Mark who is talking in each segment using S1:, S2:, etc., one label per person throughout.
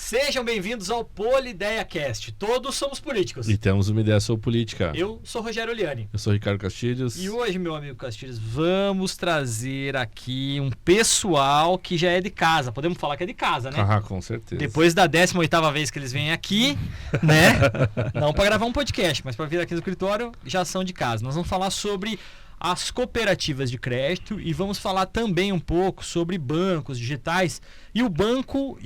S1: Sejam bem-vindos ao Polideia Cast. Todos somos políticos.
S2: E temos uma ideia sobre política.
S1: Eu sou Rogério Oliani.
S2: Eu sou Ricardo Castilhos.
S1: E hoje, meu amigo Castilhos, vamos trazer aqui um pessoal que já é de casa. Podemos falar que é de casa, né?
S2: Ah, com certeza.
S1: Depois da 18ª vez que eles vêm aqui, né? Não para gravar um podcast, mas para vir aqui no escritório, já são de casa. Nós vamos falar sobre as cooperativas de crédito e vamos falar também um pouco sobre bancos digitais e o banco,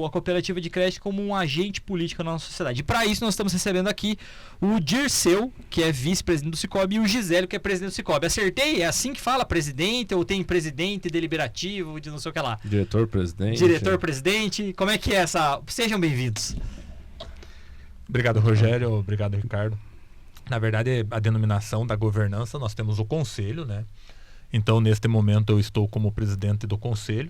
S1: a cooperativa de crédito como um agente político na nossa sociedade. E para isso nós estamos recebendo aqui o Dirceu, que é vice-presidente do Cicobi, e o Gisélio, que é presidente do Cicobi. Acertei? É assim que fala? Presidente? Ou tem presidente deliberativo de não sei o que lá?
S2: Diretor-presidente.
S1: Diretor-presidente. Como é que é essa... Sejam bem-vindos.
S3: Obrigado, Rogério. Obrigado, Ricardo. Na verdade, a denominação da governança, nós temos o conselho, né? Então, neste momento, eu estou como presidente do conselho,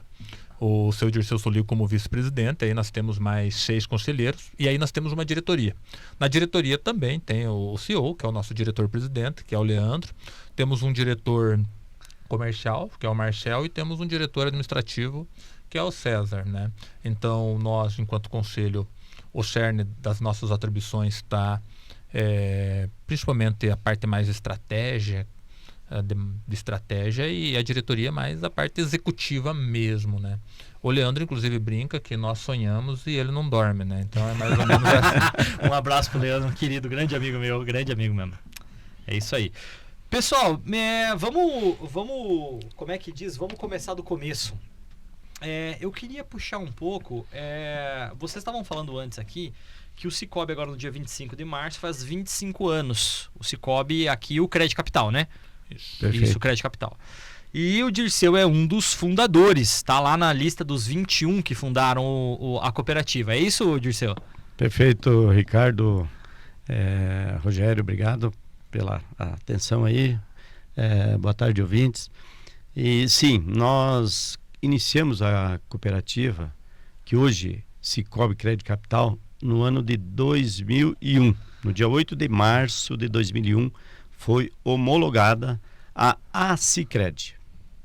S3: o seu Dirceu Soligo como vice-presidente, aí nós temos mais 6 conselheiros, e aí nós temos uma diretoria. Na diretoria também tem o CEO, que é o nosso diretor-presidente, que é o Leandro, temos um diretor comercial, que é o Marcel, e temos um diretor administrativo, que é o César, né? Então, nós, enquanto conselho, o cerne das nossas atribuições está... principalmente a parte mais estratégia, de estratégia, e a diretoria mais a parte executiva mesmo, né? O Leandro inclusive brinca que nós sonhamos e ele não dorme, né? Então é mais ou menos assim.
S1: Um abraço pro Leandro, querido, grande amigo meu, grande amigo mesmo. É isso aí. Pessoal, vamos, como é que diz? Vamos começar do começo. Eu queria puxar um pouco, vocês estavam falando antes aqui que o Cicobi agora no dia 25 de março faz 25 anos. O Cicobi aqui, o Crédito Capital, né? Isso, o Crédito Capital. E o Dirceu é um dos fundadores, está lá na lista dos 21 que fundaram a cooperativa. É isso, Dirceu?
S4: Perfeito, Ricardo. Rogério, obrigado pela atenção aí. Boa tarde, ouvintes. E sim, nós iniciamos a cooperativa, que hoje Cicobi Crédito Capital, no ano de 2001. No dia 8 de março de 2001 foi homologada a Sicredi.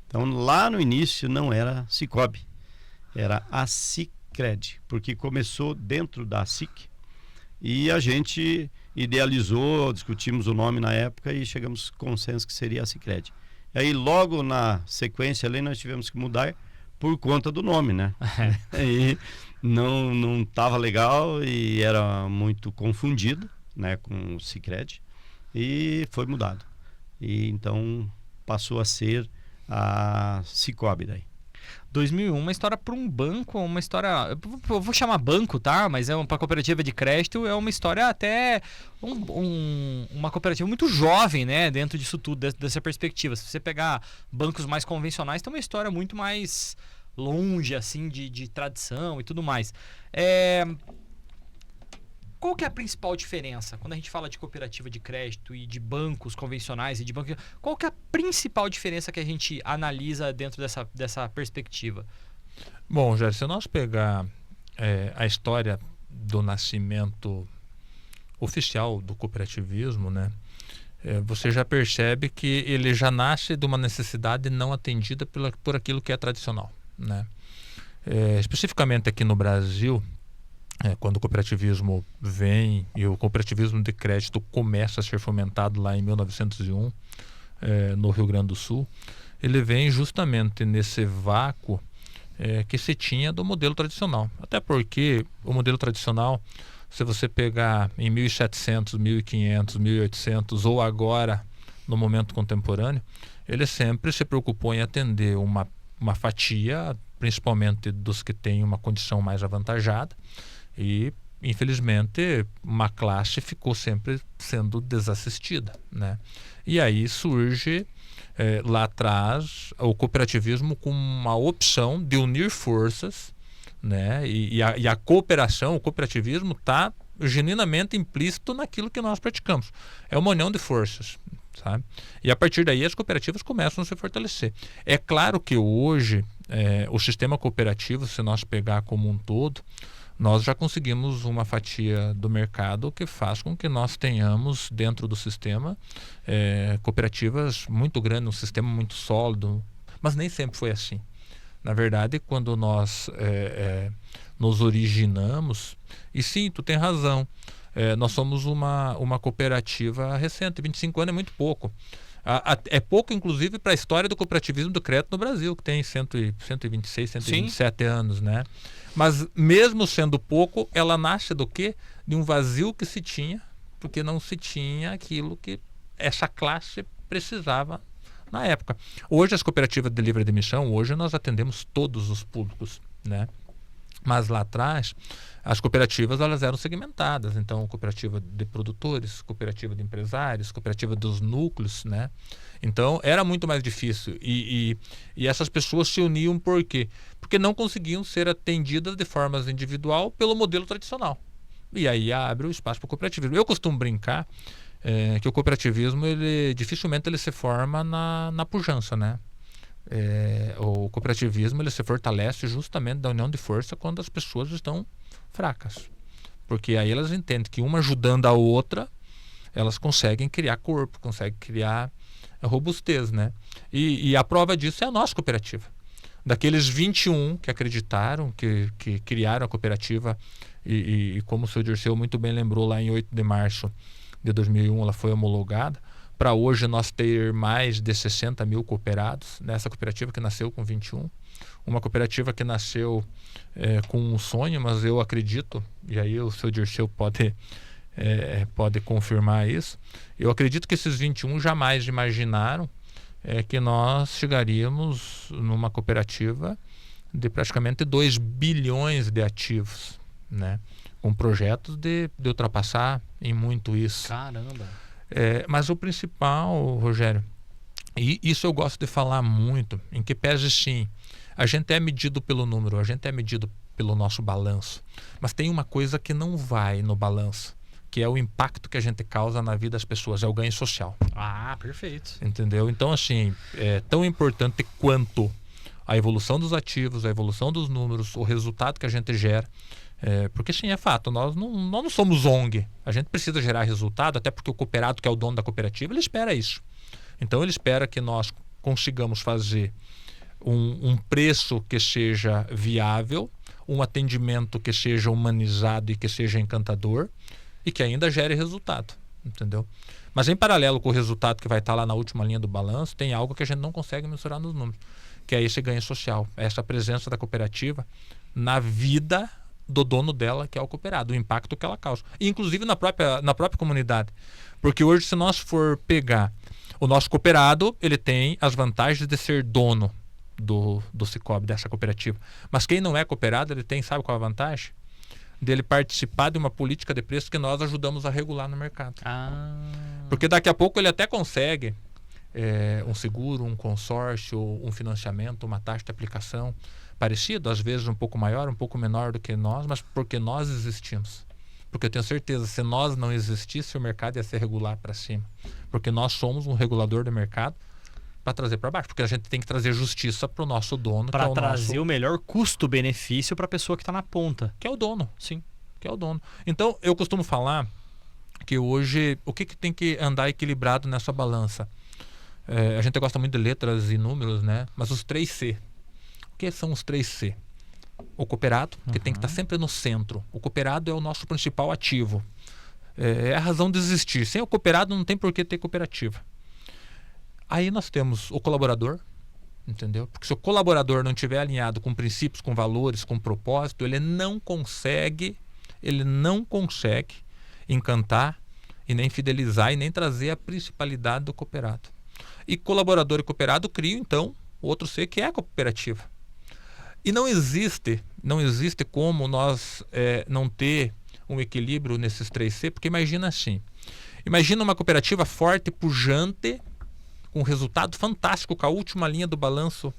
S4: Então lá no início não era Cicobi, era a Sicredi, porque começou dentro da SIC e a gente idealizou, discutimos o nome na época e chegamos ao consenso que seria a Sicredi. E aí logo na sequência ali nós tivemos que mudar por conta do nome, né? E não estava legal e era muito confundido, né, com o Sicredi, e foi mudado. E então passou a ser a Cicobi daí.
S1: 2001, uma história para um banco, uma história, eu vou chamar banco, tá? Mas para cooperativa de crédito é uma história até uma cooperativa muito jovem, né? Dentro disso tudo, dessa perspectiva. Se você pegar bancos mais convencionais, tem uma história muito mais longe, assim, de tradição e tudo mais. Qual que é a principal diferença quando a gente fala de cooperativa de crédito e de bancos convencionais e de bancos? Qual que é a principal diferença que a gente analisa dentro dessa perspectiva?
S3: Bom, Jair, se nós pegar a história do nascimento oficial do cooperativismo, né? Você já percebe que ele já nasce de uma necessidade não atendida por aquilo que é tradicional, né? Especificamente aqui no Brasil, quando o cooperativismo vem e o cooperativismo de crédito começa a ser fomentado lá em 1901, no Rio Grande do Sul, ele vem justamente nesse vácuo que se tinha do modelo tradicional. Até porque o modelo tradicional, se você pegar em 1700, 1500, 1800 ou agora no momento contemporâneo, ele sempre se preocupou em atender uma fatia, principalmente dos que têm uma condição mais avantajada, e infelizmente uma classe ficou sempre sendo desassistida, né? E aí surge lá atrás o cooperativismo com uma opção de unir forças, né? E a cooperação, o cooperativismo está genuinamente implícito naquilo que nós praticamos. É uma união de forças, sabe? E a partir daí as cooperativas começam a se fortalecer. É claro que hoje o sistema cooperativo, se nós pegar como um todo, nós já conseguimos uma fatia do mercado que faz com que nós tenhamos dentro do sistema cooperativas muito grandes, um sistema muito sólido, mas nem sempre foi assim. Na verdade, quando nós nos originamos. E sim, tu tem razão. Nós somos uma cooperativa recente, 25 anos é muito pouco. É pouco, inclusive, para a história do cooperativismo do crédito no Brasil, que tem 126, 127 anos, né? Mas mesmo sendo pouco, ela nasce do quê? De um vazio que se tinha, porque não se tinha aquilo que essa classe precisava na época. Hoje as cooperativas de livre admissão, hoje nós atendemos todos os públicos, né? Mas lá atrás, as cooperativas elas eram segmentadas. Então, cooperativa de produtores, cooperativa de empresários, cooperativa dos núcleos, né? Então, era muito mais difícil. E essas pessoas se uniam por quê? Porque não conseguiam ser atendidas de forma individual pelo modelo tradicional. E aí abre o espaço para o cooperativismo. Eu costumo brincar que o cooperativismo, dificilmente ele se forma na pujança, né? O cooperativismo ele se fortalece justamente da união de força quando as pessoas estão fracas, porque aí elas entendem que uma ajudando a outra elas conseguem criar corpo, conseguem criar robustez, né? E a prova disso é a nossa cooperativa. Daqueles 21 que acreditaram, que criaram a cooperativa e como o senhor Dirceu muito bem lembrou, lá em 8 de março de 2001 ela foi homologada. Para hoje nós ter mais de 60 mil cooperados nessa cooperativa que nasceu com 21. Uma cooperativa que nasceu com um sonho, mas eu acredito, e aí o seu Dirceu pode confirmar isso, eu acredito que esses 21 jamais imaginaram que nós chegaríamos numa cooperativa de praticamente 2 bilhões de ativos, né? Com projetos de ultrapassar em muito isso.
S1: Caramba!
S3: Mas o principal, Rogério, e isso eu gosto de falar muito, em que pese sim, a gente é medido pelo número, a gente é medido pelo nosso balanço, mas tem uma coisa que não vai no balanço, que é o impacto que a gente causa na vida das pessoas, é o ganho social.
S1: Ah, perfeito.
S3: Entendeu? Então, assim, é tão importante quanto a evolução dos ativos, a evolução dos números, o resultado que a gente gera. Porque sim, é fato, nós não somos ONG, a gente precisa gerar resultado, até porque o cooperado, que é o dono da cooperativa, ele espera isso. Então ele espera que nós consigamos fazer um preço que seja viável, um atendimento que seja humanizado e que seja encantador e que ainda gere resultado, entendeu? Mas em paralelo com o resultado que vai estar lá na última linha do balanço, tem algo que a gente não consegue mensurar nos números, que é esse ganho social, essa presença da cooperativa na vida do dono dela, que é o cooperado, o impacto que ela causa, e inclusive na própria comunidade, porque hoje, se nós for pegar o nosso cooperado, ele tem as vantagens de ser dono do Sicoob, dessa cooperativa, mas quem não é cooperado, ele tem, sabe qual a vantagem? Dele participar de uma política de preço que nós ajudamos a regular no mercado. Porque daqui a pouco ele até consegue um seguro, um consórcio, um financiamento, uma taxa de aplicação parecido, às vezes um pouco maior, um pouco menor do que nós, mas porque nós existimos. Porque eu tenho certeza, se nós não existisse, o mercado ia ser regular para cima. Porque nós somos um regulador do mercado para trazer para baixo. Porque a gente tem que trazer justiça para o nosso dono.
S1: Para trazer o melhor custo-benefício para a pessoa que está na ponta.
S3: Que é o dono.
S1: Sim.
S3: Que é o dono. Então, eu costumo falar que hoje, o que tem que andar equilibrado nessa balança? A gente gosta muito de letras e números, né? Mas os 3C. O que são os 3C? O cooperado, que tem que estar sempre no centro. O cooperado é o nosso principal ativo. É a razão de existir. Sem o cooperado não tem por que ter cooperativa. Aí nós temos o colaborador, entendeu? Porque se o colaborador não estiver alinhado com princípios, com valores, com propósito, ele não consegue encantar e nem fidelizar e nem trazer a principalidade do cooperado. E colaborador e cooperado criam, então, o outro C, que é a cooperativa. E não existe como nós não ter um equilíbrio nesses 3C, porque imagina assim, imagina uma cooperativa forte, pujante, com um resultado fantástico, com a última linha do balanço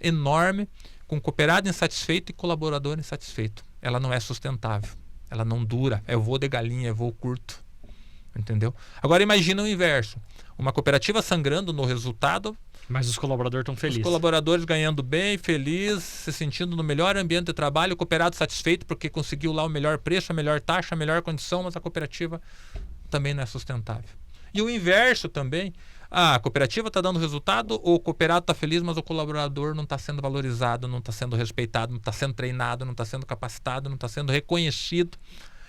S3: enorme, com cooperado insatisfeito e colaborador insatisfeito. Ela não é sustentável, ela não dura, é voo de galinha, é voo curto, entendeu? Agora imagina o inverso, uma cooperativa sangrando no resultado,
S1: mas os colaboradores estão felizes.
S3: Os colaboradores ganhando bem, felizes, se sentindo no melhor ambiente de trabalho, o cooperado satisfeito porque conseguiu lá o melhor preço, a melhor taxa, a melhor condição, mas a cooperativa também não é sustentável. E o inverso também, a cooperativa está dando resultado, o cooperado está feliz, mas o colaborador não está sendo valorizado, não está sendo respeitado, não está sendo treinado, não está sendo capacitado, não está sendo reconhecido.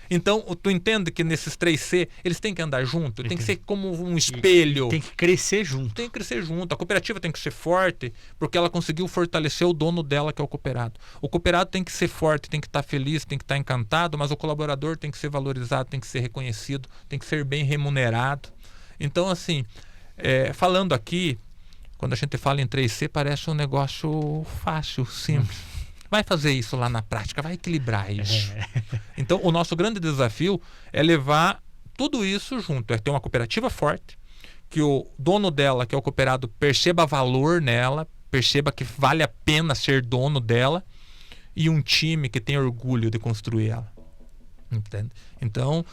S3: Então, tu entende que nesses 3C, eles têm que andar junto, tem que ser como um espelho.
S1: Tem que crescer junto.
S3: Tem que crescer junto. A cooperativa tem que ser forte, porque ela conseguiu fortalecer o dono dela, que é o cooperado. O cooperado tem que ser forte, tem que estar feliz, tem que estar encantado, mas o colaborador tem que ser valorizado, tem que ser reconhecido, tem que ser bem remunerado. Então, assim, falando aqui, quando a gente fala em 3C, parece um negócio fácil, simples. Vai fazer isso lá na prática, vai equilibrar isso. Então, o nosso grande desafio é levar tudo isso junto. É ter uma cooperativa forte, que o dono dela, que é o cooperado, perceba valor nela, perceba que vale a pena ser dono dela, e um time que tem orgulho de construir ela. Entende? Então,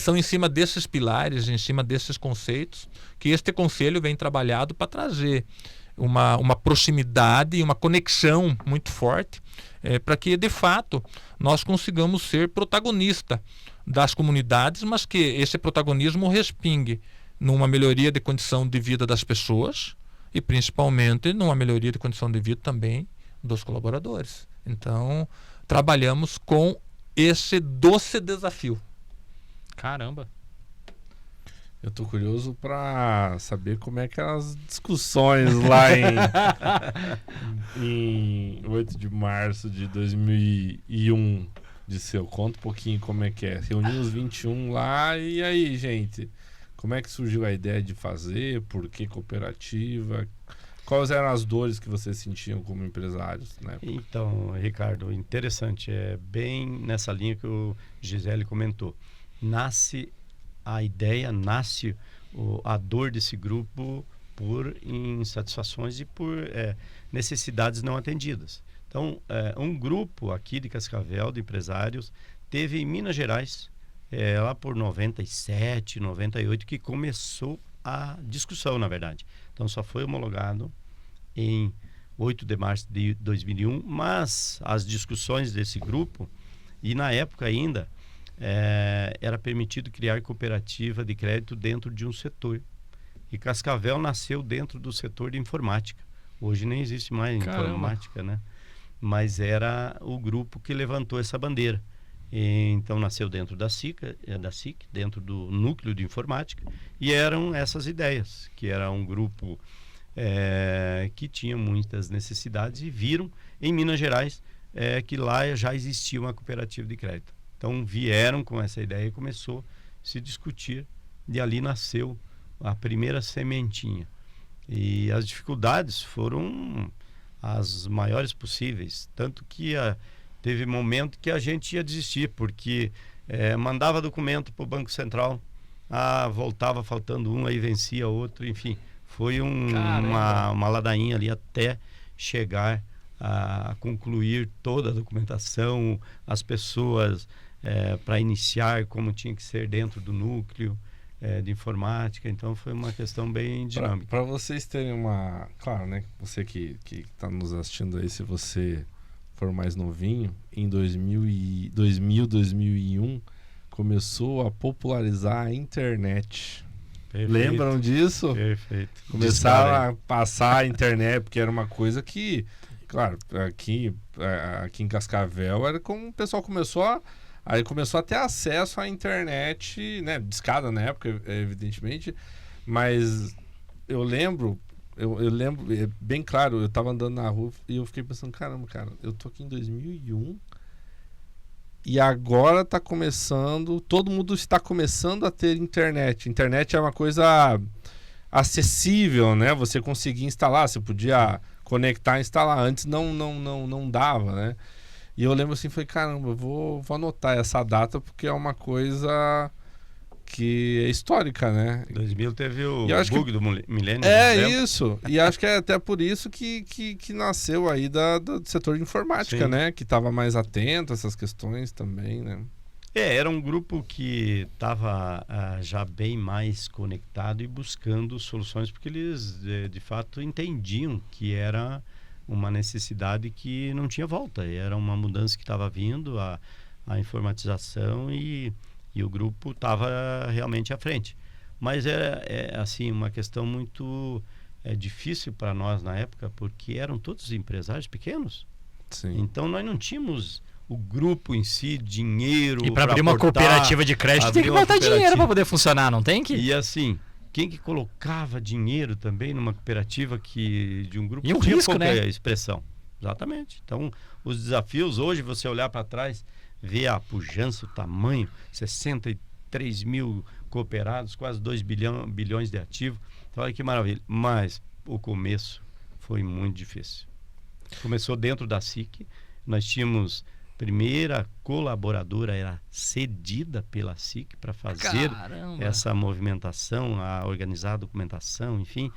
S3: são em cima desses pilares, em cima desses conceitos, que este conselho vem trabalhado para trazer uma proximidade e uma conexão muito forte, para que de fato nós consigamos ser protagonista das comunidades, mas que esse protagonismo respingue numa melhoria de condição de vida das pessoas e principalmente numa melhoria de condição de vida também dos colaboradores. Então, trabalhamos com esse doce desafio.
S1: Caramba.
S2: Eu tô curioso para saber como é que eram as discussões lá em 8 de março de 2001. Disseu, conta um pouquinho como é que é. Reunimos 21 lá e aí, gente, como é que surgiu a ideia de fazer? Por que cooperativa? Quais eram as dores que vocês sentiam como empresários, né?
S4: Então, Ricardo, interessante. É bem nessa linha que o Gisele comentou. A dor desse grupo por insatisfações e por necessidades não atendidas. Então, um grupo aqui de Cascavel, de empresários, teve em Minas Gerais, lá por 97, 98, que começou a discussão, na verdade. Então, só foi homologado em 8 de março de 2001, mas as discussões desse grupo, e na época ainda, era permitido criar cooperativa de crédito dentro de um setor. E Cascavel nasceu dentro do setor de informática. Hoje nem existe mais informática, né? Mas era o grupo que levantou essa bandeira. Então nasceu dentro da SIC, dentro do núcleo de informática, e eram essas ideias, que era um grupo que tinha muitas necessidades, e viram em Minas Gerais que lá já existia uma cooperativa de crédito. Então vieram com essa ideia e começou a se discutir, e ali nasceu a primeira sementinha. E as dificuldades foram as maiores possíveis, tanto que teve momento que a gente ia desistir, porque mandava documento para o Banco Central, voltava faltando um, aí vencia outro, enfim, foi uma ladainha ali até chegar a concluir toda a documentação, as pessoas para iniciar como tinha que ser dentro do núcleo de informática. Então foi uma questão bem dinâmica.
S2: Para vocês terem uma... Claro, né? Você que está nos assistindo aí, se você for mais novinho, em 2001 começou a popularizar a Internet.
S4: Perfeito.
S2: Lembram disso?
S4: Perfeito.
S2: Começaram a passar a internet, porque era uma coisa que, claro, aqui em Cascavel era como o pessoal começou a ter acesso à internet, né, discada na época, evidentemente, mas eu lembro, bem claro, eu tava andando na rua e eu fiquei pensando, caramba, cara, eu tô aqui em 2001 e agora tá começando, todo mundo está começando a ter internet. Internet é uma coisa acessível, né? Você conseguia instalar, você podia conectar e instalar. Antes não dava, né? E eu lembro assim, falei, caramba, eu vou anotar essa data porque é uma coisa que é histórica, né?
S4: 2000 teve o
S2: bug
S4: do milênio.
S2: Isso. E acho que é até por isso que nasceu aí do setor de informática,
S4: sim,
S2: né? Que estava mais atento a essas questões também, né?
S4: Era um grupo que estava já bem mais conectado e buscando soluções, porque eles de fato entendiam que era uma necessidade que não tinha volta. Era uma mudança que estava vindo, a informatização, e o grupo estava realmente à frente. Mas assim, uma questão muito difícil para nós na época, porque eram todos empresários pequenos.
S2: Sim.
S4: Então nós não tínhamos o grupo em si, dinheiro.
S1: E para abrir uma cooperativa de crédito tem que botar dinheiro para poder funcionar, não tem que?
S4: E assim, quem que colocava dinheiro também numa cooperativa de um grupo
S1: e um
S4: que tinha
S1: risco,
S4: pouca
S1: né?
S4: expressão? Exatamente. Então, os desafios hoje, você olhar para trás, ver a pujança, o tamanho, 63 mil cooperados, quase 2 bilhões de ativos. Então, olha que maravilha. Mas o começo foi muito difícil. Começou dentro da SIC, nós tínhamos primeira colaboradora era cedida pela SIC para fazer essa movimentação, a organizar a documentação, enfim,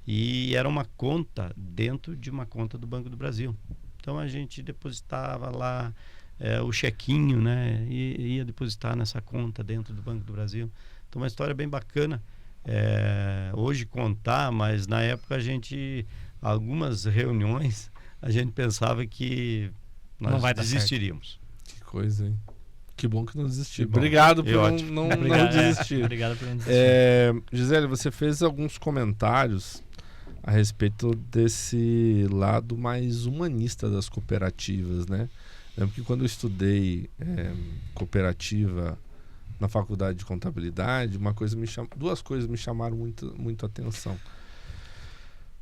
S4: e era uma conta dentro de uma conta do Banco do Brasil. Então a gente depositava lá o chequinho, né, e ia depositar nessa conta dentro do Banco do Brasil. Então uma história bem bacana. Hoje contar, mas na época algumas reuniões a gente pensava que nós
S1: não vai
S4: desistiríamos.
S2: Que coisa, hein? Que bom que não desistiu.
S4: Que bom.
S2: Obrigado por
S4: Ótimo.
S2: não
S1: Obrigado,
S2: desistir.
S1: Obrigado por não desistir.
S2: Gisele, você fez alguns comentários a respeito desse lado mais humanista das cooperativas, né? Lembro que quando eu estudei cooperativa na faculdade de contabilidade, duas coisas me chamaram muito atenção.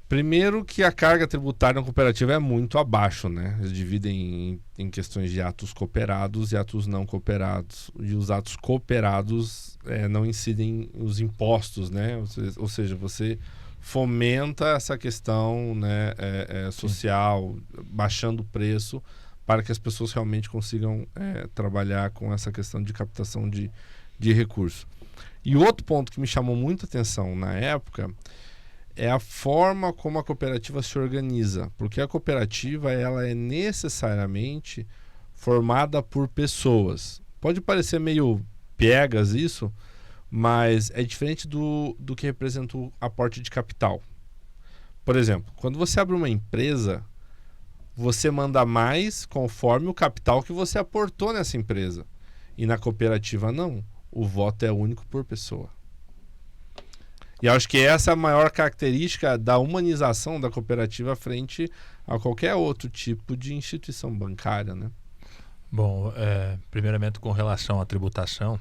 S2: Primeiro, que a carga tributária na cooperativa é muito abaixo, né? Eles dividem em questões de atos cooperados e atos não cooperados. E os atos cooperados não incidem os impostos, né? Ou seja, você fomenta essa questão, né, social, baixando o preço para que as pessoas realmente consigam trabalhar com essa questão de captação de recursos. E outro ponto que me chamou muita atenção na época é a forma como a cooperativa se organiza, porque a cooperativa ela é necessariamente formada por pessoas. Pode parecer meio piegas isso, mas é diferente do que representa o aporte de capital. Por exemplo, quando você abre uma empresa, você manda mais conforme o capital que você aportou nessa empresa. E na cooperativa não, o voto é único por pessoa. E acho que essa é a maior característica da humanização da cooperativa frente a qualquer outro tipo de instituição bancária, né?
S3: Bom, primeiramente com relação à tributação,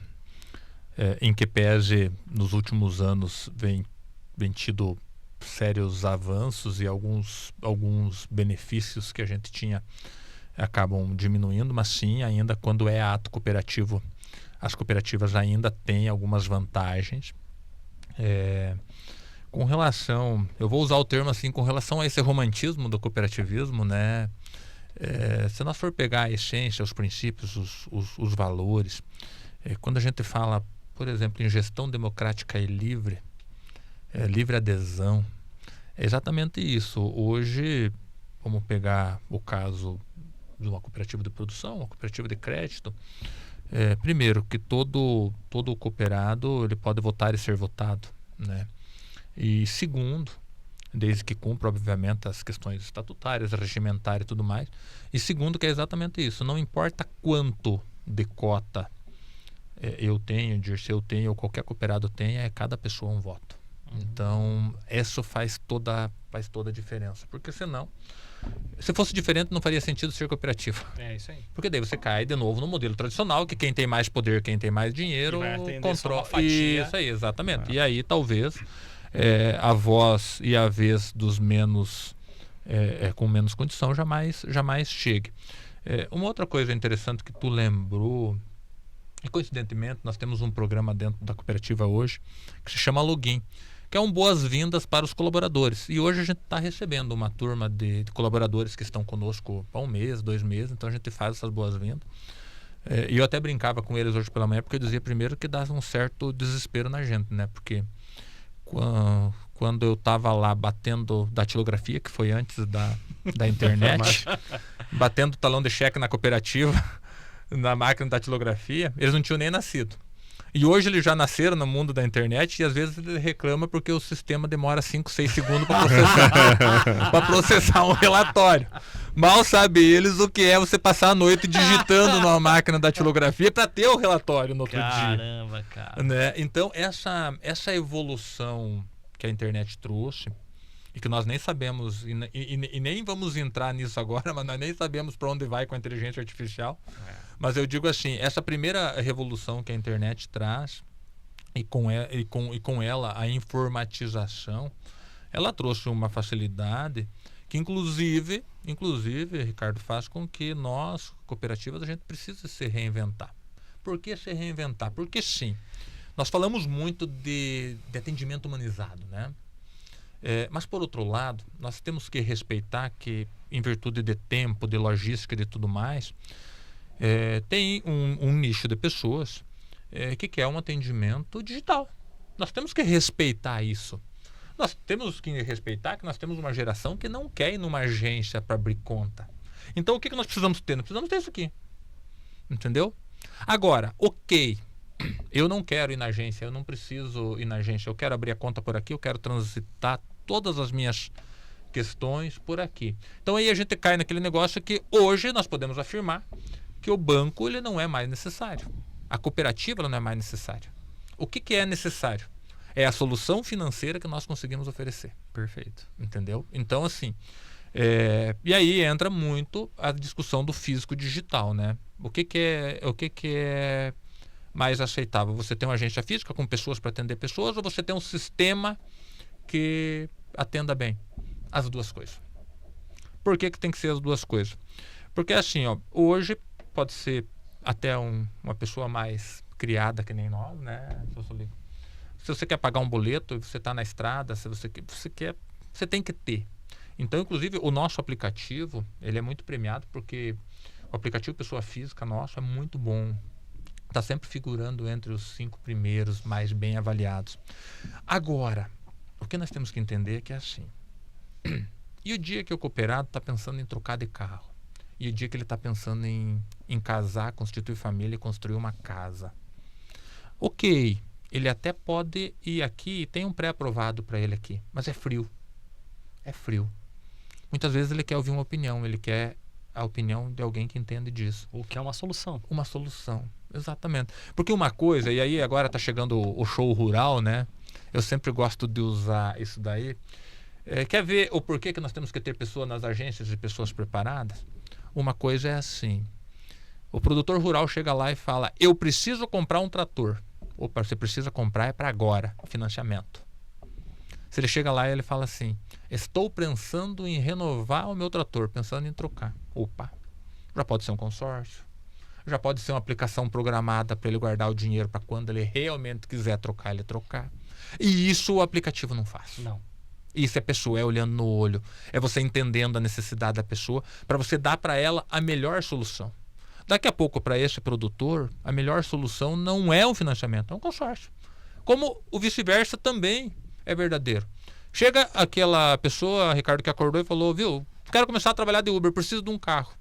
S3: em que pese nos últimos anos vem tido sérios avanços e alguns benefícios que a gente tinha acabam diminuindo, mas sim, ainda quando é ato cooperativo, as cooperativas ainda têm algumas vantagens. Com relação, eu vou usar o termo assim, com relação a esse romantismo do cooperativismo, né? Se nós for pegar a essência, os princípios, os valores, quando a gente fala, por exemplo, em gestão democrática e livre, livre adesão, é exatamente isso. Hoje, vamos pegar o caso de uma cooperativa de produção, uma cooperativa de crédito. Primeiro, que todo cooperado ele pode votar e ser votado, né? E segundo, desde que cumpra, obviamente, as questões estatutárias, regimentárias e tudo mais. E segundo, que é exatamente isso. Não importa quanto de cota eu tenho, Dirceu tenho, ou qualquer cooperado tenha, é cada pessoa um voto. Então, isso faz toda a diferença. Porque senão, se fosse diferente, não faria sentido ser cooperativa.
S1: É isso aí.
S3: Porque daí você cai de novo no modelo tradicional, que quem tem mais poder, quem tem mais dinheiro, controla. Isso aí, exatamente. E aí, talvez, a voz e a vez dos menos, com menos condição, jamais chegue. Uma outra coisa interessante que tu lembrou, e coincidentemente, nós temos um programa dentro da cooperativa hoje, que se chama Login, que é um boas-vindas para os colaboradores. E hoje a gente está recebendo uma turma de colaboradores que estão conosco há 1 mês, 2 meses, então a gente faz essas boas-vindas. E eu até brincava com eles hoje pela manhã, porque eu dizia primeiro que dá um certo desespero na gente, né? Porque quando eu estava lá batendo datilografia, que foi antes da internet, batendo talão de cheque na cooperativa, na máquina de datilografia, eles não tinham nem nascido. E hoje eles já nasceram no mundo da internet e às vezes ele reclama porque o sistema demora 5, 6 segundos para processar um relatório. Mal sabe eles o que é você passar a noite digitando numa máquina da datilografia para ter o relatório no outro dia.
S1: Caramba, cara.
S3: Né? Então, essa evolução que a internet trouxe, e que nós nem sabemos, e nem vamos entrar nisso agora, mas nós nem sabemos para onde vai com a inteligência artificial. Mas eu digo assim, essa primeira revolução que a internet traz, e com ela a informatização, ela trouxe uma facilidade que inclusive, Ricardo, faz com que nós, cooperativas, a gente precise se reinventar. Por que se reinventar? Porque sim, nós falamos muito de atendimento humanizado, né? Mas por outro lado, nós temos que respeitar que, em virtude de tempo, de logística e de tudo mais, tem um nicho de pessoas que quer um atendimento digital. Nós temos que respeitar isso. Nós temos que respeitar que nós temos uma geração que não quer ir numa agência para abrir conta. Então o que nós precisamos ter? Nós precisamos ter isso aqui. Entendeu? Agora, ok, eu não quero ir na agência, eu não preciso ir na agência, eu quero abrir a conta por aqui, eu quero transitar todas as minhas questões por aqui. Então aí a gente cai naquele negócio que hoje nós podemos afirmar que o banco ele não é mais necessário. A cooperativa ela não é mais necessária. O que é necessário? É a solução financeira que nós conseguimos oferecer.
S1: Perfeito.
S3: Entendeu? Então, assim, e aí entra muito a discussão do físico digital, né? O que é mais aceitável? Você tem uma agência física com pessoas para atender pessoas ou você tem um sistema que atenda bem? As duas coisas. Por que tem que ser as duas coisas? Porque assim, ó, hoje pode ser até uma pessoa mais criada que nem nós, né? Se você quer pagar um boleto, você está na estrada, se você quer, você tem que ter. Então, inclusive, o nosso aplicativo, ele é muito premiado porque o aplicativo pessoa física nosso é muito bom. Está sempre figurando entre os 5 primeiros mais bem avaliados. Agora, o que nós temos que entender é que é assim. E o dia que o cooperado está pensando em trocar de carro? E o dia que ele está pensando em casar, constituir família e construir uma casa? Ok, ele até pode ir aqui e tem um pré-aprovado para ele aqui, mas é frio. É frio. Muitas vezes ele quer ouvir uma opinião, ele quer a opinião de alguém que entende disso.
S1: Ou que é uma solução.
S3: Uma solução, exatamente. Porque uma coisa, e aí agora está chegando o show rural, né? Eu sempre gosto de usar isso daí. Quer ver o porquê que nós temos que ter pessoas nas agências e pessoas preparadas? Uma coisa é assim, o produtor rural chega lá e fala, eu preciso comprar um trator. Opa, você precisa comprar é para agora, financiamento. Se ele chega lá e ele fala assim, estou pensando em renovar o meu trator, pensando em trocar. Opa, já pode ser um consórcio, já pode ser uma aplicação programada para ele guardar o dinheiro para quando ele realmente quiser trocar, ele trocar. E isso o aplicativo não faz.
S1: Não.
S3: Isso é pessoa, é olhando no olho, é você entendendo a necessidade da pessoa para você dar para ela a melhor solução. Daqui a pouco, para esse produtor, a melhor solução não é um financiamento, é um consórcio. Como o vice-versa também é verdadeiro. Chega aquela pessoa, Ricardo, que acordou e falou, viu, quero começar a trabalhar de Uber, preciso de um carro.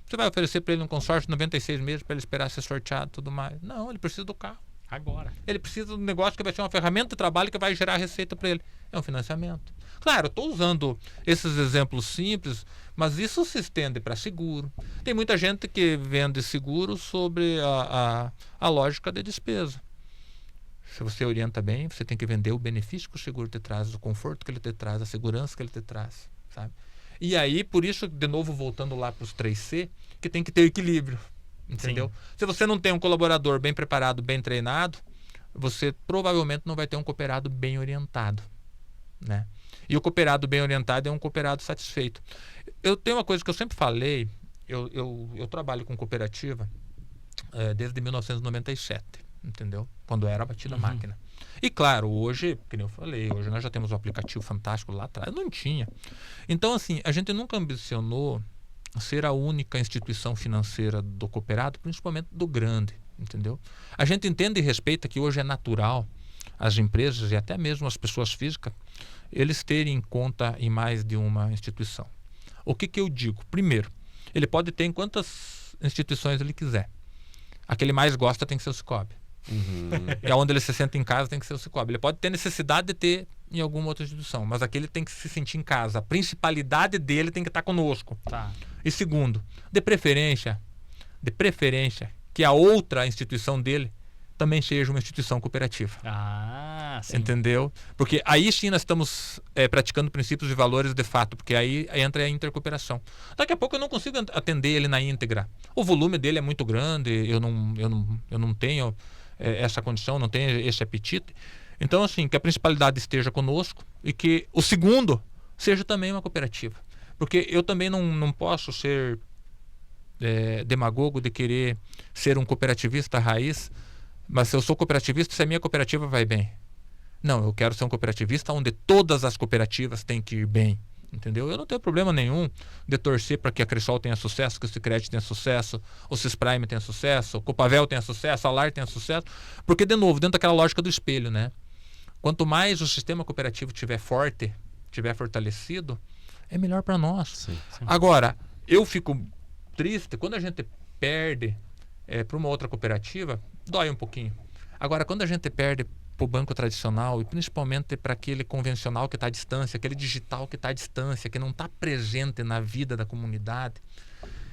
S3: Você vai oferecer para ele um consórcio de 96 meses para ele esperar ser sorteado e tudo mais? Não, ele precisa do carro.
S1: Agora.
S3: Ele precisa de um negócio que vai ser uma ferramenta de trabalho que vai gerar receita para ele. É um financiamento. Claro, eu estou usando esses exemplos simples, mas isso se estende para seguro. Tem muita gente que vende seguro sobre a lógica de despesa. Se você orienta bem, você tem que vender o benefício que o seguro te traz, o conforto que ele te traz, a segurança que ele te traz, sabe? E aí, por isso, de novo, voltando lá para os 3C, que tem que ter equilíbrio, entendeu? Sim. Se você não tem um colaborador bem preparado, bem treinado, você provavelmente não vai ter um cooperado bem orientado, né? E o cooperado bem orientado é um cooperado satisfeito. Eu tenho uma coisa que eu sempre falei, eu trabalho com cooperativa desde 1997, entendeu? Quando era batida a máquina. E claro, hoje, como eu falei, hoje nós já temos um aplicativo fantástico, lá atrás não tinha. Então, assim, a gente nunca ambicionou ser a única instituição financeira do cooperado, principalmente do grande, entendeu? A gente entende e respeita que hoje é natural as empresas e até mesmo as pessoas físicas, eles terem conta em mais de uma instituição. O que eu digo? Primeiro, ele pode ter em quantas instituições ele quiser. A que ele mais gosta tem que ser o Cicobi. É onde ele se sente em casa, tem que ser o Cicobi. Ele pode ter necessidade de ter em alguma outra instituição, mas aqui ele tem que se sentir em casa. A principalidade dele tem que estar conosco.
S1: Tá.
S3: E segundo, de preferência, que a outra instituição dele também seja uma instituição cooperativa.
S1: Ah, sim.
S3: Entendeu? Porque aí sim nós estamos praticando princípios e valores de fato, porque aí entra a intercooperação. Daqui a pouco eu não consigo atender ele na íntegra. O volume dele é muito grande, eu não tenho essa condição, não tenho esse apetite. Então, assim, que a principalidade esteja conosco e que o segundo seja também uma cooperativa. Porque eu também não posso ser demagogo de querer ser um cooperativista raiz, mas se eu sou cooperativista, se a minha cooperativa vai bem. Não, eu quero ser um cooperativista onde todas as cooperativas têm que ir bem. Entendeu? Eu não tenho problema nenhum de torcer para que a Cressol tenha sucesso, que o Sicredi tenha sucesso, o Cisprime tenha sucesso, o Copavel tenha sucesso, a LAR tenha sucesso. Porque, de novo, dentro daquela lógica do espelho, né? Quanto mais o sistema cooperativo estiver forte, estiver fortalecido, é melhor para nós.
S4: Sim.
S3: Agora, eu fico triste quando a gente perde para uma outra cooperativa, dói um pouquinho. Agora, quando a gente perde para o banco tradicional e principalmente para aquele convencional que está à distância, aquele digital que está à distância, que não está presente na vida da comunidade,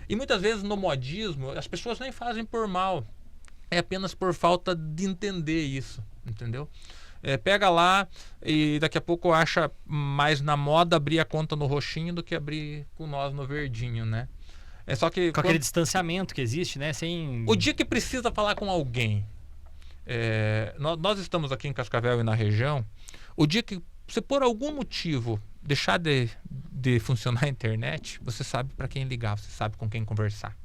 S3: e muitas vezes no modismo as pessoas nem fazem por mal, é apenas por falta de entender isso, entendeu? Pega lá e daqui a pouco acha mais na moda abrir a conta no roxinho do que abrir com nós no verdinho, né? Só que
S1: Com aquele distanciamento que existe, né? Sem...
S3: O dia que precisa falar com alguém, nós estamos aqui em Cascavel e na região, o dia que você por algum motivo deixar de funcionar a internet, você sabe para quem ligar, você sabe com quem conversar.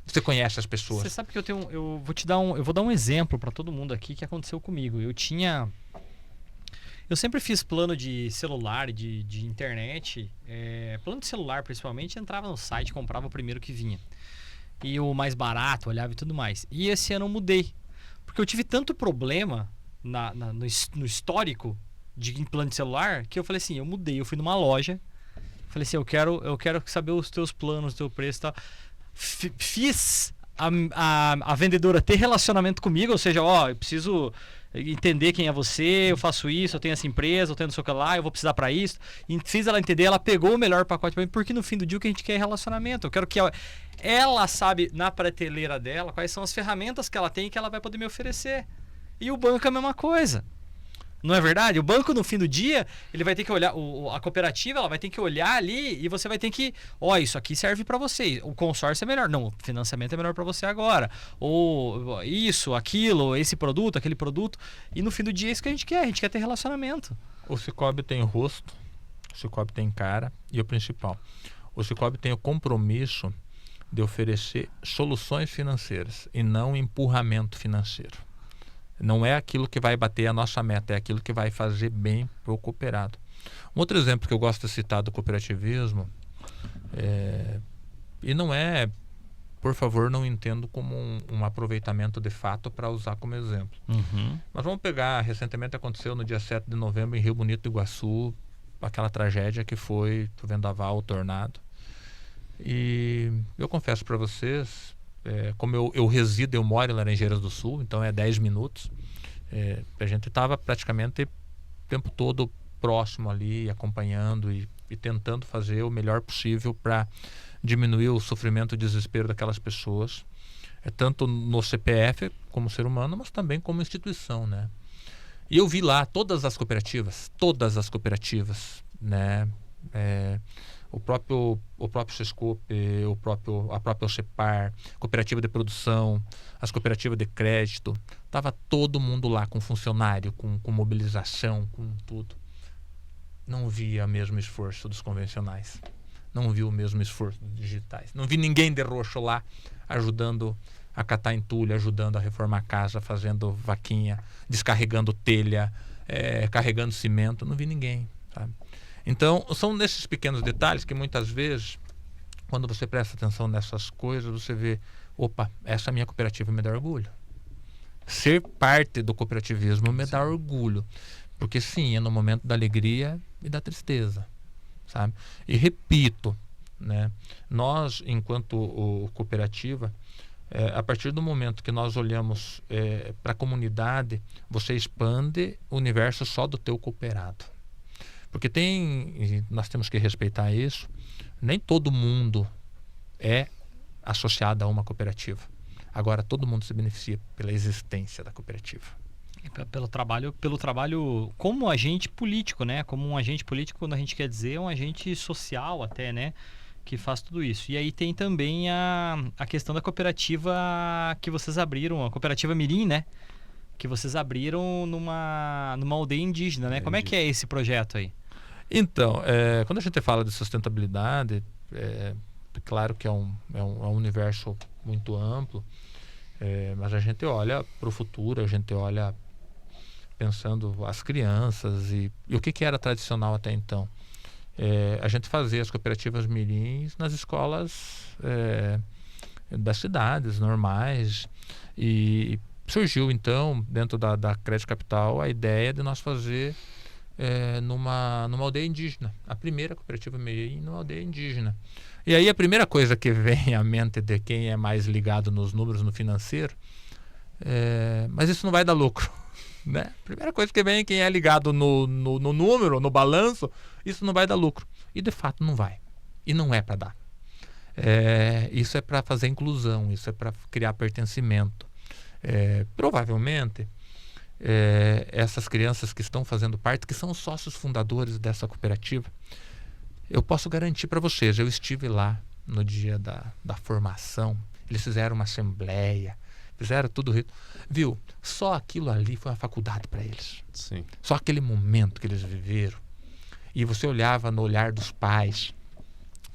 S3: Você conhece as pessoas.
S1: Você sabe que eu vou dar um exemplo para todo mundo aqui que aconteceu comigo. Eu sempre fiz plano de celular, de internet, plano de celular principalmente, entrava no site, comprava o primeiro que vinha. E o mais barato, olhava e tudo mais. E esse ano eu mudei, porque eu tive tanto problema no histórico de plano de celular, que eu falei assim, eu mudei, eu fui numa loja, falei assim, eu quero saber os teus planos, o teu preço e tal. Fiz a vendedora ter relacionamento comigo, ou seja, eu preciso entender quem é você, eu faço isso, eu tenho essa empresa, eu tenho não sei o que lá, eu vou precisar para isso. E fiz ela entender, ela pegou o melhor pacote para mim, porque no fim do dia o que a gente quer é relacionamento. Eu quero que ela sabe na prateleira dela quais são as ferramentas que ela tem e que ela vai poder me oferecer. E o banco é a mesma coisa. Não é verdade? O banco, no fim do dia, ele vai ter que olhar, a cooperativa, ela vai ter que olhar ali e você vai ter que, isso aqui serve para você. O consórcio é melhor. Não, o financiamento é melhor para você agora. Ou isso, aquilo, esse produto, aquele produto. E no fim do dia é isso que a gente quer ter relacionamento.
S3: O Cicobi tem rosto, o Cicobi tem cara e o principal, o Cicobi tem o compromisso de oferecer soluções financeiras e não empurramento financeiro. Não é aquilo que vai bater a nossa meta, é aquilo que vai fazer bem para o cooperado. Um outro exemplo que eu gosto de citar do cooperativismo, e não é, por favor, não entendo como um aproveitamento de fato para usar como exemplo.
S1: Uhum.
S3: Mas vamos pegar, recentemente aconteceu no dia 7 de novembro em Rio Bonito do Iguaçu, aquela tragédia que foi o vendaval, o tornado. E eu confesso para vocês, como eu moro em Laranjeiras do Sul, então é 10 minutos. A gente estava praticamente o tempo todo próximo ali, acompanhando e tentando fazer o melhor possível para diminuir o sofrimento e o desespero daquelas pessoas, tanto no CPF como ser humano, mas também como instituição, né? E eu vi lá todas as cooperativas, né? O próprio Sescope, a própria OCEPAR, cooperativa de produção, as cooperativas de crédito, estava todo mundo lá com funcionário, com mobilização, com tudo. Não via o mesmo esforço dos convencionais, não vi o mesmo esforço dos digitais, não vi ninguém de roxo lá ajudando a catar entulho, ajudando a reformar a casa, fazendo vaquinha, descarregando telha, carregando cimento, não vi ninguém, sabe? Então, são nesses pequenos detalhes que muitas vezes, quando você presta atenção nessas coisas, você vê, essa minha cooperativa me dá orgulho. Ser parte do cooperativismo me dá orgulho. Porque sim, é no momento da alegria e da tristeza, sabe? E repito, né? Nós, enquanto cooperativa, A partir do momento que nós olhamos para a comunidade, você expande o universo só do teu cooperado. Porque nós temos que respeitar isso, nem todo mundo é associado a uma cooperativa. Agora, todo mundo se beneficia pela existência da cooperativa.
S1: Pelo trabalho como agente político, né? Como um agente político, quando a gente quer dizer, é um agente social até, né? Que faz tudo isso. E aí tem também a questão da cooperativa que vocês abriram, a cooperativa Mirim, né? Que vocês abriram numa aldeia indígena, né? Como é que é esse projeto aí?
S3: Então, quando a gente fala de sustentabilidade, claro que é um universo muito amplo, mas a gente olha para o futuro, a gente olha pensando as crianças e o que era tradicional até então. A gente fazia as cooperativas mirins nas escolas das cidades normais, e surgiu então dentro da Crédito Capital a ideia de nós fazer numa aldeia indígena, a primeira cooperativa mirim numa aldeia indígena. E aí a primeira coisa que vem à mente de quem é mais ligado nos números, no financeiro, mas isso não vai dar lucro. Né? Primeira coisa que vem, quem é ligado no número, no balanço, isso não vai dar lucro. E de fato não vai. E não é para dar. Isso é para fazer inclusão, isso é para criar pertencimento. Provavelmente, essas crianças que estão fazendo parte, que são sócios fundadores dessa cooperativa, eu posso garantir para vocês, eu estive lá no dia da formação, eles fizeram uma assembleia, fizeram tudo, viu? Só aquilo ali foi uma faculdade para eles.
S2: Sim.
S3: Só aquele momento que eles viveram. E você olhava no olhar dos pais,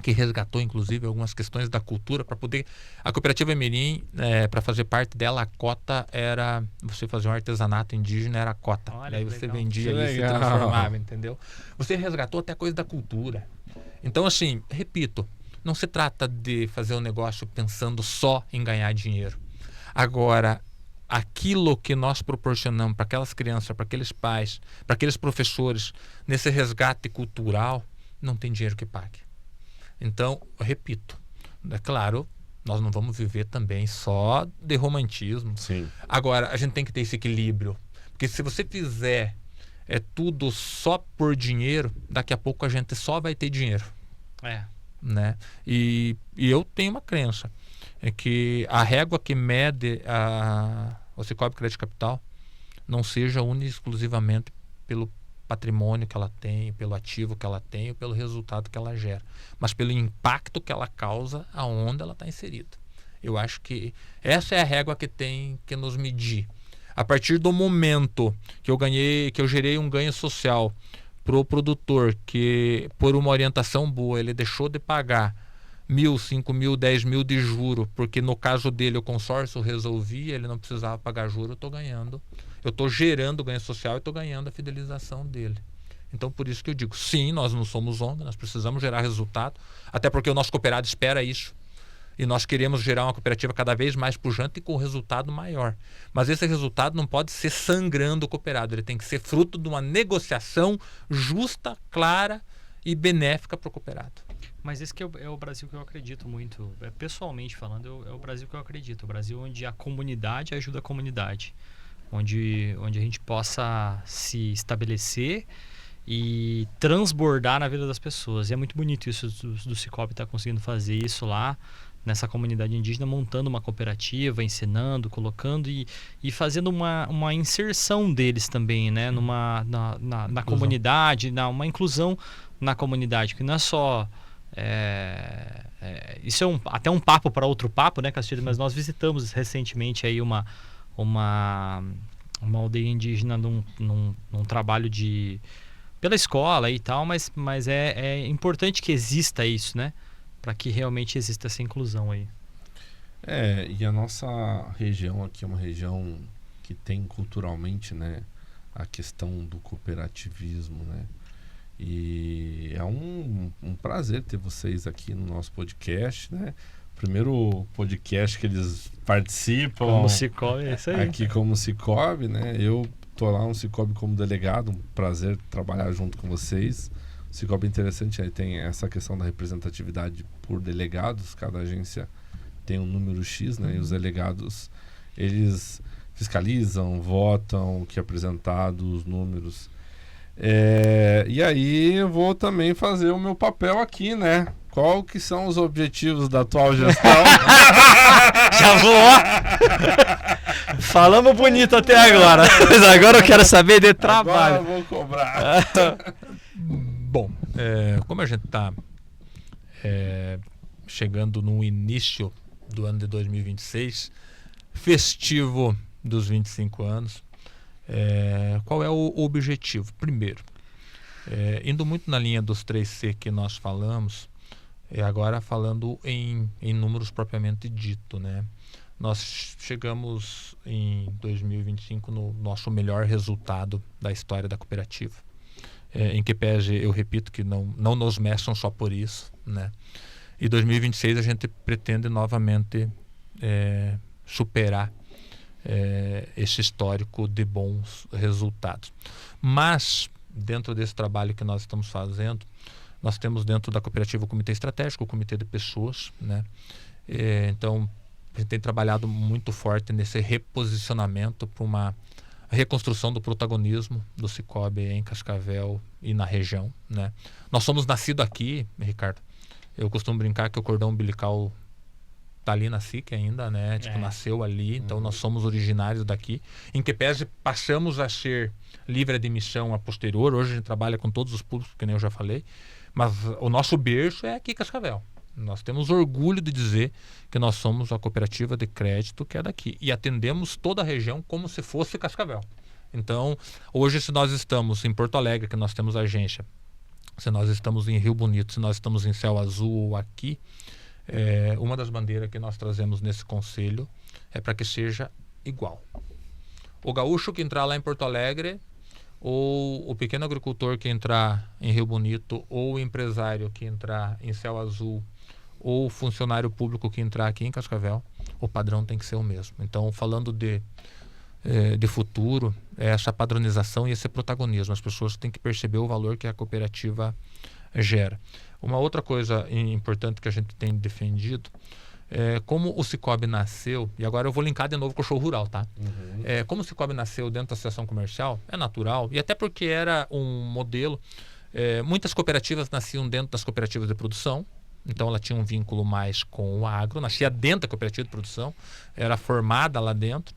S3: que resgatou inclusive algumas questões da cultura para poder... A cooperativa Mirim, para fazer parte dela, a cota era... Você fazia um artesanato indígena, era a cota.
S1: Olha,
S3: aí você
S1: legal.
S3: vendia e se transformava, entendeu? Você resgatou até coisa da cultura. Então, assim, repito, não se trata de fazer um negócio pensando só em ganhar dinheiro. Agora, aquilo que nós proporcionamos para aquelas crianças, para aqueles pais, para aqueles professores, nesse resgate cultural, não tem dinheiro que pague. Então, eu repito, é claro, nós não vamos viver também só de romantismo.
S2: Sim.
S3: Agora, a gente tem que ter esse equilíbrio. Porque se você fizer tudo só por dinheiro, daqui a pouco a gente só vai ter dinheiro. Né? E eu tenho uma crença. É que a régua que mede o Sicoob Crédito Capital não seja única e exclusivamente pelo patrimônio que ela tem, pelo ativo que ela tem, ou pelo resultado que ela gera, mas pelo impacto que ela causa aonde ela está inserida. Eu acho que essa é a régua que tem que nos medir. A partir do momento que eu gerei um ganho social para o produtor, que por uma orientação boa ele deixou de pagar 1.000, 5.000, 10.000 de juro, porque no caso dele o consórcio resolvia, ele não precisava pagar juro, eu estou gerando ganho social e estou ganhando a fidelização dele. Então por isso que eu digo, sim, nós não somos ONG, nós precisamos gerar resultado, até porque o nosso cooperado espera isso. E nós queremos gerar uma cooperativa cada vez mais pujante e com resultado maior. Mas esse resultado não pode ser sangrando o cooperado, ele tem que ser fruto de uma negociação justa, clara e benéfica para o cooperado.
S1: Mas esse que é o Brasil que eu acredito muito, pessoalmente falando, é o Brasil que eu acredito. O Brasil onde a comunidade ajuda a comunidade. Onde a gente possa se estabelecer e transbordar na vida das pessoas. E é muito bonito isso do Sicoob estar conseguindo fazer isso lá nessa comunidade indígena, montando uma cooperativa, ensinando, colocando e fazendo uma inserção deles também, né? Na comunidade, uma inclusão na comunidade, que não é só... isso é até um papo para outro papo, né, Castilho? Mas nós visitamos recentemente aí uma aldeia indígena num trabalho pela escola e tal, mas é importante que exista isso, né? Para que realmente exista essa inclusão aí.
S2: E a nossa região aqui é uma região que tem culturalmente, né, a questão do cooperativismo, né? E é um prazer ter vocês aqui no nosso podcast, né? Primeiro podcast que eles participam.
S1: Como Sicoob, é isso aí.
S2: Aqui como Sicoob, né? Eu tô lá no Sicoob como delegado, um prazer trabalhar junto com vocês. O Sicoob é interessante, aí tem essa questão da representatividade por delegados, cada agência tem um número X, né? E os delegados, eles fiscalizam, votam, que é apresentado os números. E aí eu vou também fazer o meu papel aqui, né? Qual que são os objetivos da atual gestão?
S1: Já vou, ó. Falamos bonito até agora. Mas agora eu quero saber de trabalho.
S2: Agora eu vou cobrar.
S3: Bom, como a gente está chegando no início do ano de 2026, festivo dos 25 anos, qual é o objetivo? Primeiro, indo muito na linha dos 3C que nós falamos, agora falando em números propriamente dito, né? Nós chegamos em 2025 no nosso melhor resultado da história da cooperativa. Em que pese, eu repito, que não nos meçam só por isso, né? E 2026 a gente pretende novamente superar esse histórico de bons resultados. Mas, dentro desse trabalho que nós estamos fazendo, nós temos dentro da cooperativa o comitê estratégico, o comitê de pessoas, né? Então, a gente tem trabalhado muito forte nesse reposicionamento para uma reconstrução do protagonismo do Cicobi em Cascavel e na região, né? Nós somos nascidos aqui, Ricardo. Eu costumo brincar que o cordão umbilical tá ali na SIC ainda, né? Nasceu ali, então nós somos originários daqui. Em que pese passamos a ser livre admissão a posterior. Hoje a gente trabalha com todos os públicos, que nem eu já falei, mas o nosso berço é aqui Cascavel. Nós temos orgulho de dizer que nós somos a cooperativa de crédito que é daqui e atendemos toda a região como se fosse Cascavel. Então, hoje, se nós estamos em Porto Alegre, que nós temos agência, se nós estamos em Rio Bonito, se nós estamos em Céu Azul ou aqui, uma das bandeiras que nós trazemos nesse conselho é para que seja igual. O gaúcho que entrar lá em Porto Alegre, ou o pequeno agricultor que entrar em Rio Bonito, ou o empresário que entrar em Céu Azul, ou o funcionário público que entrar aqui em Cascavel, o padrão tem que ser o mesmo. Então, falando de futuro, essa padronização e esse protagonismo. As pessoas têm que perceber o valor que a cooperativa gera. Uma outra coisa importante que a gente tem defendido como o Cicobi nasceu, e agora eu vou linkar de novo com o show rural, tá? Como o Cicobi nasceu dentro da associação comercial, é natural, e até porque era um modelo, muitas cooperativas nasciam dentro das cooperativas de produção, então ela tinha um vínculo mais com o agro, nascia dentro da cooperativa de produção, era formada lá dentro,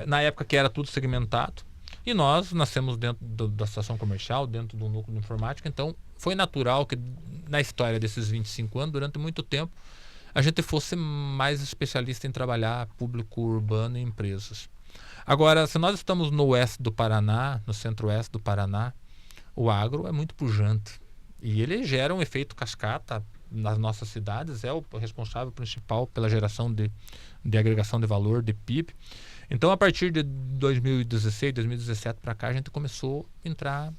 S3: na época que era tudo segmentado, e nós nascemos dentro da associação comercial, dentro do núcleo de informática, então foi natural que na história desses 25 anos, durante muito tempo, a gente fosse mais especialista em trabalhar público urbano e empresas. Agora, se nós estamos no oeste do Paraná, no centro-oeste do Paraná, o agro é muito pujante. E ele gera um efeito cascata nas nossas cidades, é o responsável principal pela geração de agregação de valor, de PIB. Então, a partir de 2016, 2017 para cá, a gente começou a entrar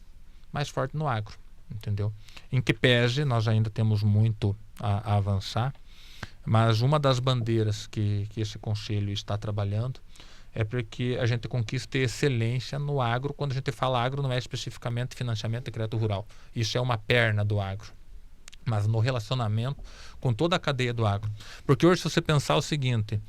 S3: mais forte no agro, entendeu? Em que pese, nós ainda temos muito a avançar, mas uma das bandeiras que esse conselho está trabalhando é para que a gente conquiste excelência no agro. Quando a gente fala agro, não é especificamente financiamento de crédito rural. Isso é uma perna do agro. Mas no relacionamento com toda a cadeia do agro. Porque hoje, se você pensar o seguinte,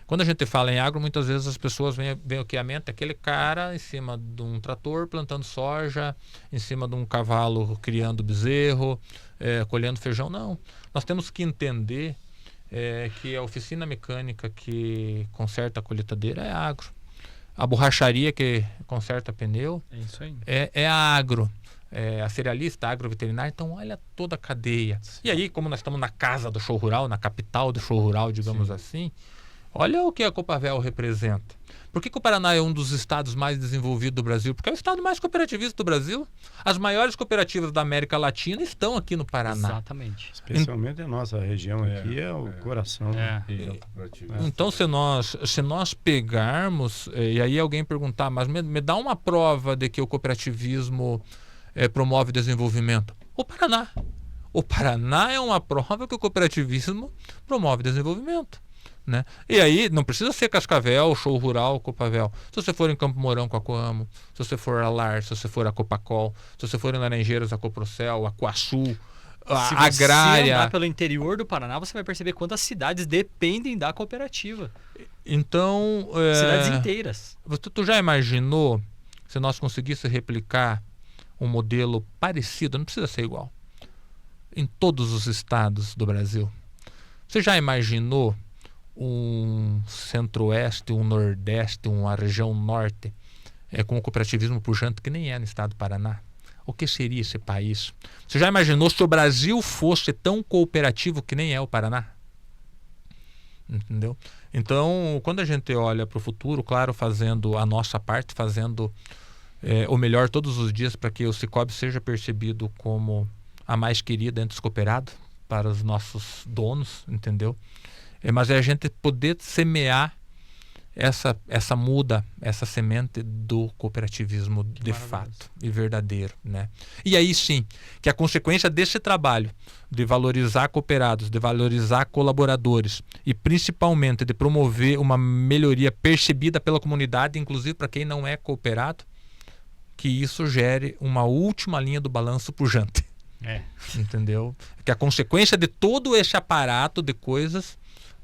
S3: quando a gente fala em agro, muitas vezes as pessoas veem o que a mente, aquele cara em cima de um trator plantando soja, em cima de um cavalo criando bezerro, colhendo feijão. Não, nós temos que entender que a oficina mecânica que conserta a colheitadeira é agro. A borracharia que conserta pneu
S1: isso aí.
S3: É agro. A cerealista, agroveterinária, então olha toda a cadeia. Sim. E aí, como nós estamos na casa do show rural, na capital do show rural, digamos assim, olha o que a Copavel representa. Por que o Paraná é um dos estados mais desenvolvidos do Brasil? Porque é o estado mais cooperativista do Brasil. As maiores cooperativas da América Latina estão aqui no Paraná.
S1: Exatamente.
S4: Especialmente a nossa região aqui é o coração.
S3: Então, se nós pegarmos, e aí alguém perguntar, mas me dá uma prova de que o cooperativismo promove desenvolvimento. O Paraná. O Paraná é uma prova que o cooperativismo promove desenvolvimento. Né? E aí, não precisa ser Cascavel, Show Rural, Copavel. Se você for em Campo Mourão com a Coamo, se você for a LAR, se você for a Copacol, se você for em Laranjeiras, a Coprocel, a Coaçu,
S1: Se você andar pelo interior do Paraná, você vai perceber quantas cidades dependem da cooperativa.
S3: Então...
S1: Cidades inteiras.
S3: Tu já imaginou se nós conseguíssemos replicar um modelo parecido, não precisa ser igual, em todos os estados do Brasil? Você já imaginou um centro-oeste, um nordeste, uma região norte com o cooperativismo pujante que nem é no estado do Paraná? O que seria esse país? Você já imaginou se o Brasil fosse tão cooperativo que nem é o Paraná? Entendeu? Então, quando a gente olha para o futuro, claro, fazendo a nossa parte, fazendo o melhor todos os dias para que o Cicobi seja percebido como a mais querida entre os cooperados para os nossos donos, entendeu? Mas é a gente poder semear essa muda, essa semente do cooperativismo de fato e verdadeiro, né? E aí sim, que a consequência desse trabalho de valorizar cooperados, de valorizar colaboradores e principalmente de promover uma melhoria percebida pela comunidade, inclusive para quem não é cooperado, que isso gere uma última linha do balanço pujante. Entendeu? Que a consequência de todo esse aparato de coisas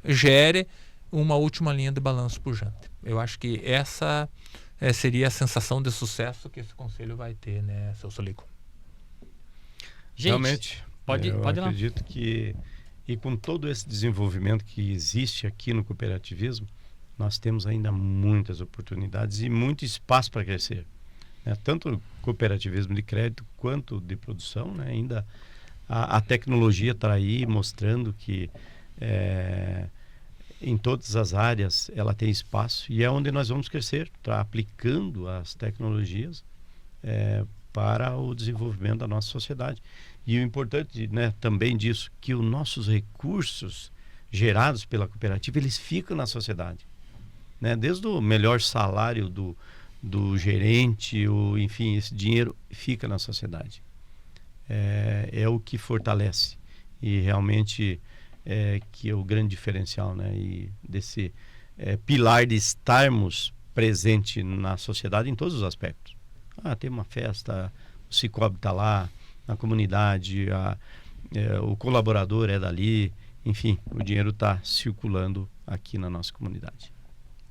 S3: gere uma última linha de balanço pujante. Eu acho que essa seria a sensação de sucesso que esse conselho vai ter, né, seu Solico?
S4: Gente, realmente,
S1: pode
S4: eu
S1: lá.
S4: acredito que, e com todo esse desenvolvimento que existe aqui no cooperativismo, nós temos ainda muitas oportunidades e muito espaço para crescer. Tanto cooperativismo de crédito quanto de produção, né? Ainda a tecnologia está aí mostrando que em todas as áreas ela tem espaço e é onde nós vamos crescer, aplicando as tecnologias para o desenvolvimento da nossa sociedade. E o importante, né, também disso, que os nossos recursos gerados pela cooperativa, eles ficam na sociedade, né? Desde o melhor salário do gerente, enfim, esse dinheiro fica na sociedade. É o que fortalece e realmente que é o grande diferencial, né? E desse pilar de estarmos presente na sociedade em todos os aspectos. Tem uma festa, o Cicobi está lá, na comunidade, o colaborador é dali, enfim, o dinheiro está circulando aqui na nossa comunidade.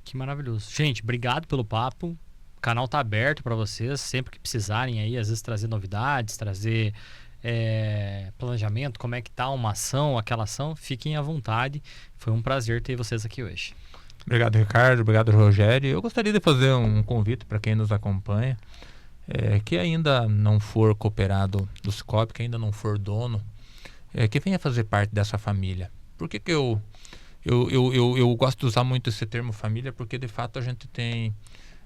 S1: Que maravilhoso. Gente, obrigado pelo papo. O canal está aberto para vocês, sempre que precisarem aí, às vezes trazer novidades, trazer planejamento, como é que tá uma ação, aquela ação, fiquem à vontade. Foi um prazer ter vocês aqui hoje.
S3: Obrigado, Ricardo. Obrigado, Rogério. Eu gostaria de fazer um convite para quem nos acompanha, que ainda não for cooperado do Cicobi, que ainda não for dono, que venha fazer parte dessa família. Por que eu gosto de usar muito esse termo família? Porque de fato a gente tem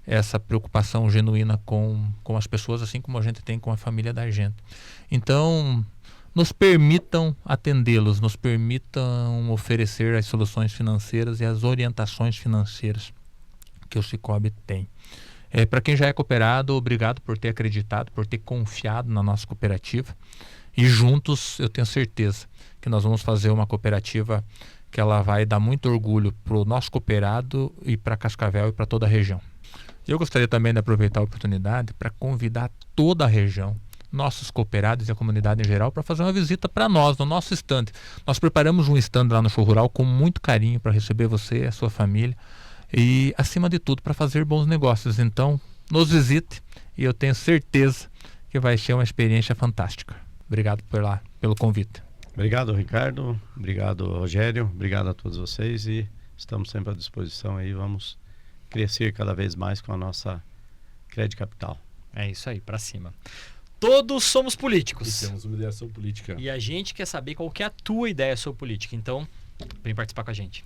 S3: essa preocupação genuína com as pessoas, assim como a gente tem com a família da gente. Então, nos permitam atendê-los, nos permitam oferecer as soluções financeiras e as orientações financeiras que o Cicobi tem. Para quem já é cooperado, obrigado por ter acreditado, por ter confiado na nossa cooperativa. E juntos, eu tenho certeza que nós vamos fazer uma cooperativa que ela vai dar muito orgulho para o nosso cooperado e para Cascavel e para toda a região. Eu gostaria também de aproveitar a oportunidade para convidar toda a região, nossos cooperados e a comunidade em geral, para fazer uma visita para nós, no nosso stand. Nós preparamos um stand lá no Show Rural com muito carinho para receber você, a sua família e, acima de tudo, para fazer bons negócios. Então, nos visite e eu tenho certeza que vai ser uma experiência fantástica. Obrigado pelo convite.
S4: Obrigado, Ricardo. Obrigado, Rogério. Obrigado a todos vocês e estamos sempre à disposição aí. Vamos crescer cada vez mais com a nossa Crédito Capital.
S1: É isso aí, pra cima. Todos somos políticos.
S2: E temos uma ideação política.
S1: E a gente quer saber qual que é a tua ideia sobre política. Então, vem participar com a gente.